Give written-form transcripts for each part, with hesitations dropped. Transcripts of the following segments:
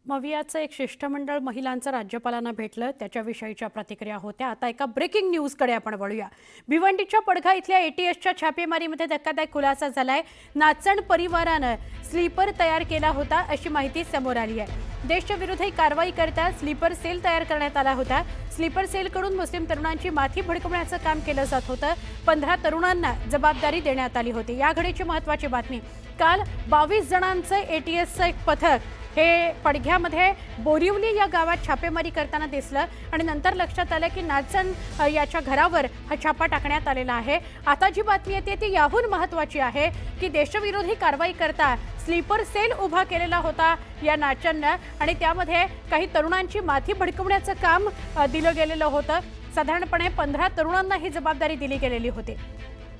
मवियाचं एक शिष्टमंडळ महिलांचं राज्यपालांना भेटलं, त्याच्याविषयीच्या प्रतिक्रिया होत्या। आता एका ब्रेकिंग न्यूजकडे आपण वळूया। भिवंडीच्या पडघा इथल्या एटीएसच्या छापेमारीमध्ये धक्कादायक खुलासा झालाय। नाचण परिवारानं स्लीपर तयार केला होता अशी माहिती समोर आली आहे। देशविरोधी कारवाई करता स्लीपर सेल तयार करण्यात आला होता। स्लीपर सेलकडून मुस्लिम तरुणांची माथी भडकवण्याचं काम केलं जात होतं। 15 तरुणांना जबाबदारी देण्यात आली होती। या घडीची महत्त्वाची बातमी, काल 22 जणांचं एटीएसचं एक पथक हे पडघ्यामध्ये बोरिवली या गावात छापेमारी करताना दिसलं आणि नंतर लक्षात आलं की नाचन याच्या घरावर हा छापा टाकण्यात आलेला आहे। आता जी बातमी येते ती याहून महत्त्वाची आहे की देशविरोधी कारवाई करता स्लीपर सेल उभा केलेला होता या नाचननं आणि त्यामध्ये काही तरुणांची माथी भडकवण्याचं काम दिलं गेलेलं होतं। साधारणपणे 15 तरुणांना ही जबाबदारी दिली गेलेली होती।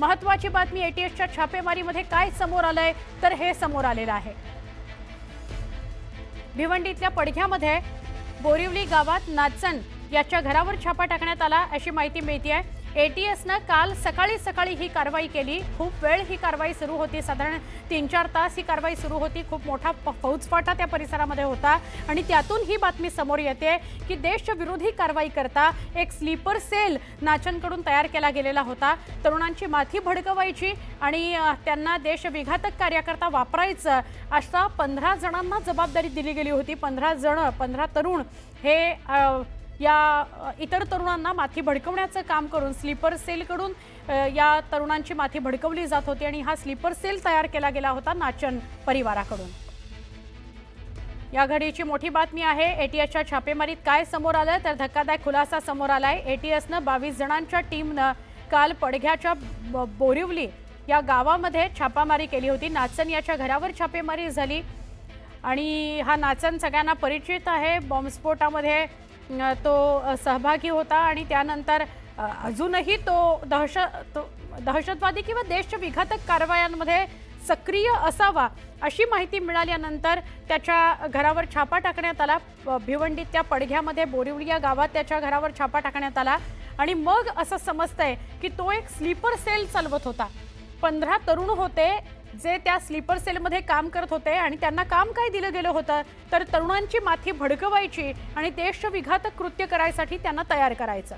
महत्त्वाची बातमी, एटीएसच्या छापेमारीमध्ये काय समोर आलंय तर हे समोर आलेलं आहे। भिवंडीतल्या पडघ्यामध्ये बोरिवली गावात नाचन याच्या घरावर छापा टाकण्यात आला अशी माहिती मिळते आहे। एटीएसनं काल सकाळी ही कारवाई केली। खूप वेळ ही कारवाई सुरू होती, साधारण 3-4 तास ही कारवाई सुरू होती। खूप मोठा फौजफाटा त्या परिसरामध्ये होता आणि त्यातून ही बातमी समोर येते की देशविरोधी कारवाई करता एक स्लीपर सेल नाचनकडून तयार केला गेलेला होता। तरुणांची माथी भडकवायची आणि त्यांना देशविघातक कार्याकरता वापरायचं अशा 15 जणांना जबाबदारी दिली गेली होती। 15 तरुण हे या इतर तरुणांना माथी भडकवण्याचं काम करून स्लीपर सेलकडून या तरुणांची माथी भडकवली जात होती आणि हा स्लीपर सेल तयार केला गेला होता नाचन परिवाराकडून। या घडीची मोठी बातमी आहे। एटीएसच्या छापेमारीत काय समोर आलं तर धक्कादायक खुलासा समोर आलाय। एटीएसनं 22 जणांच्या टीमनं काल पडघ्याच्या बोरिवली या गावामध्ये छापामारी केली होती। नाचन याच्या घरावर छापेमारी झाली आणि हा नाचन सगळ्यांना परिचित आहे। बॉम्बस्फोटामध्ये तो सहभागी होता आणि त्यानंतर अजूनही तो दहशतवादी किंवा देशविघातक कारवायांमध्ये सक्रिय असावा अशी माहिती मिळाल्यानंतर त्याच्या घरावर छापा टाकण्यात आला। भिवंडीतल्या पडघ्यामध्ये बोरिवली या गावात त्याच्या घरावर छापा टाकण्यात आला आणि मग असं समजतंय की तो एक स्लीपर सेल चालवत होता। 15 तरुण होते जे त्या स्लीपर सेलमध्ये काम करत होते आणि त्यांना काम काय दिलं गेलं होतं तर तरुणांची माथी भडकवायची आणि देशविघातक कृत्य करायसाठी त्यांना तयार करायचं।